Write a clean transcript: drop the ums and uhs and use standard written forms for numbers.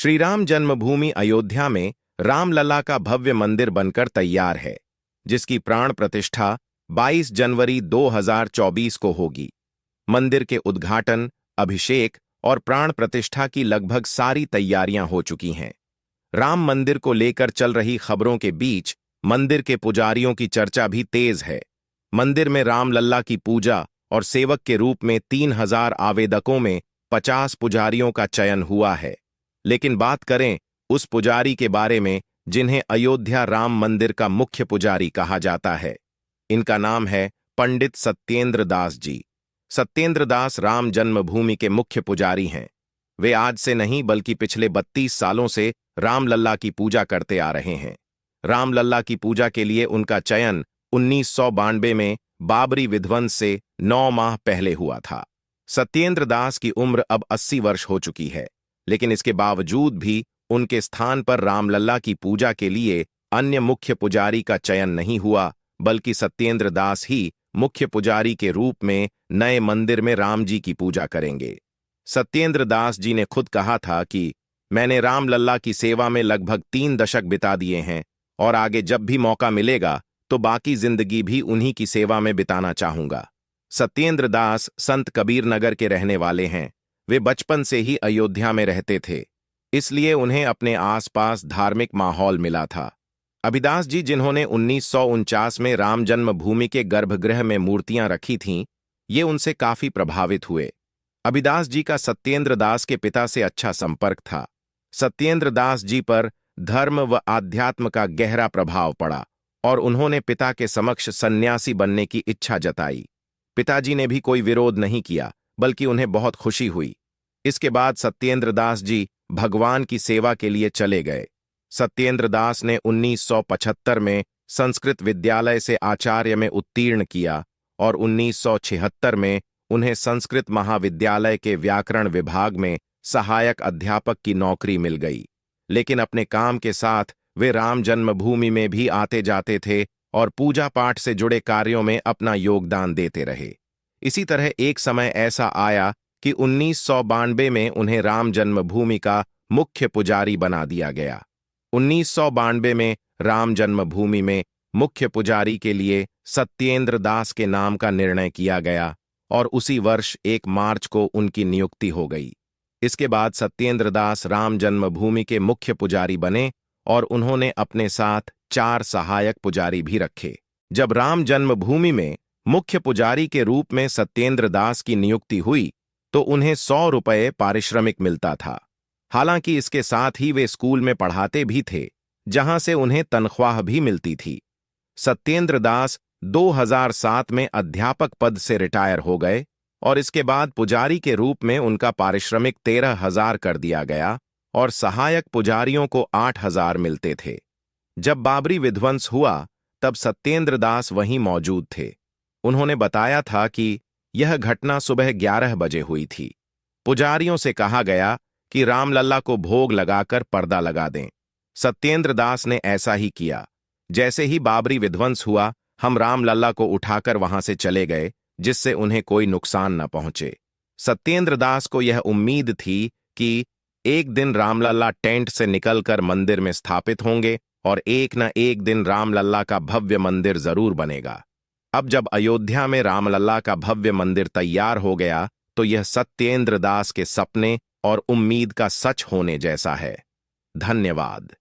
श्री राम जन्मभूमि अयोध्या में रामलला का भव्य मंदिर बनकर तैयार है, जिसकी प्राण प्रतिष्ठा 22 जनवरी 2024 को होगी। मंदिर के उद्घाटन, अभिषेक और प्राण प्रतिष्ठा की लगभग सारी तैयारियां हो चुकी हैं। राम मंदिर को लेकर चल रही खबरों के बीच मंदिर के पुजारियों की चर्चा भी तेज है। मंदिर में रामलला की पूजा और सेवक के रूप में 3000 आवेदकों में 50 पुजारियों का चयन हुआ है। लेकिन बात करें उस पुजारी के बारे में जिन्हें अयोध्या राम मंदिर का मुख्य पुजारी कहा जाता है। इनका नाम है पंडित सत्येंद्र दास जी। सत्येंद्र दास राम जन्मभूमि के मुख्य पुजारी हैं। वे आज से नहीं बल्कि पिछले 32 सालों से रामलला की पूजा करते आ रहे हैं। रामलला की पूजा के लिए उनका चयन 1992 में बाबरी विध्वंस से 9 माह पहले हुआ था। सत्येंद्र दास की उम्र अब 80 वर्ष हो चुकी है, लेकिन इसके बावजूद भी उनके स्थान पर रामलला की पूजा के लिए अन्य मुख्य पुजारी का चयन नहीं हुआ, बल्कि सत्येंद्र दास ही मुख्य पुजारी के रूप में नए मंदिर में राम जी की पूजा करेंगे। सत्येंद्र दास जी ने खुद कहा था कि मैंने रामलला की सेवा में लगभग 3 दशक बिता दिए हैं और आगे जब भी मौका मिलेगा तो बाकी जिंदगी भी उन्हीं की सेवा में बिताना चाहूंगा। सत्येंद्र दास संत कबीर नगर के रहने वाले हैं। वे बचपन से ही अयोध्या में रहते थे, इसलिए उन्हें अपने आसपास धार्मिक माहौल मिला था। अभिदास जी, जिन्होंने 1949 में राम जन्मभूमि के गर्भगृह में मूर्तियां रखी थीं, ये उनसे काफी प्रभावित हुए। अभिदास जी का सत्येंद्र दास के पिता से अच्छा संपर्क था। सत्येंद्र दास जी पर धर्म व आध्यात्म का गहरा प्रभाव पड़ा और उन्होंने पिता के समक्ष सन्यासी बनने की इच्छा जताई। पिताजी ने भी कोई विरोध नहीं किया, बल्कि उन्हें बहुत खुशी हुई। इसके बाद सत्येंद्र दास जी भगवान की सेवा के लिए चले गए। सत्येंद्र दास ने 1975 में संस्कृत विद्यालय से आचार्य में उत्तीर्ण किया और 1976 में उन्हें संस्कृत महाविद्यालय के व्याकरण विभाग में सहायक अध्यापक की नौकरी मिल गई। लेकिन अपने काम के साथ वे राम जन्मभूमि में भी आते जाते थे और पूजा पाठ से जुड़े कार्यों में अपना योगदान देते रहे। इसी तरह एक समय ऐसा आया कि 1992 में उन्हें राम जन्मभूमि का मुख्य पुजारी बना दिया गया। 1992 में राम जन्मभूमि में मुख्य पुजारी के लिए सत्येंद्र दास के नाम का निर्णय किया गया और उसी वर्ष 1 मार्च को उनकी नियुक्ति हो गई। इसके बाद सत्येंद्र दास राम जन्मभूमि के मुख्य पुजारी बने और उन्होंने अपने साथ 4 सहायक पुजारी भी रखे। जब राम जन्मभूमि में मुख्य पुजारी के रूप में सत्येंद्र दास की नियुक्ति हुई तो उन्हें 100 रुपये पारिश्रमिक मिलता था। हालांकि इसके साथ ही वे स्कूल में पढ़ाते भी थे, जहां से उन्हें तनख्वाह भी मिलती थी। सत्येंद्र दास 2007 में अध्यापक पद से रिटायर हो गए और इसके बाद पुजारी के रूप में उनका पारिश्रमिक 13,000 कर दिया गया और सहायक पुजारियों को 8,000 मिलते थे। जब बाबरी विध्वंस हुआ तब सत्येंद्र दास वहीं मौजूद थे। उन्होंने बताया था कि यह घटना सुबह 11 बजे हुई थी। पुजारियों से कहा गया कि रामलला को भोग लगाकर पर्दा लगा दें। सत्येंद्र दास ने ऐसा ही किया। जैसे ही बाबरी विध्वंस हुआ, हम रामलला को उठाकर वहां से चले गए, जिससे उन्हें कोई नुकसान न पहुंचे। सत्येंद्र दास को यह उम्मीद थी कि एक दिन रामलला टेंट से निकलकर मंदिर में स्थापित होंगे और एक न एक दिन रामलला का भव्य मंदिर जरूर बनेगा। अब जब अयोध्या में रामलला का भव्य मंदिर तैयार हो गया तो यह सत्येंद्र दास के सपने और उम्मीद का सच होने जैसा है। धन्यवाद।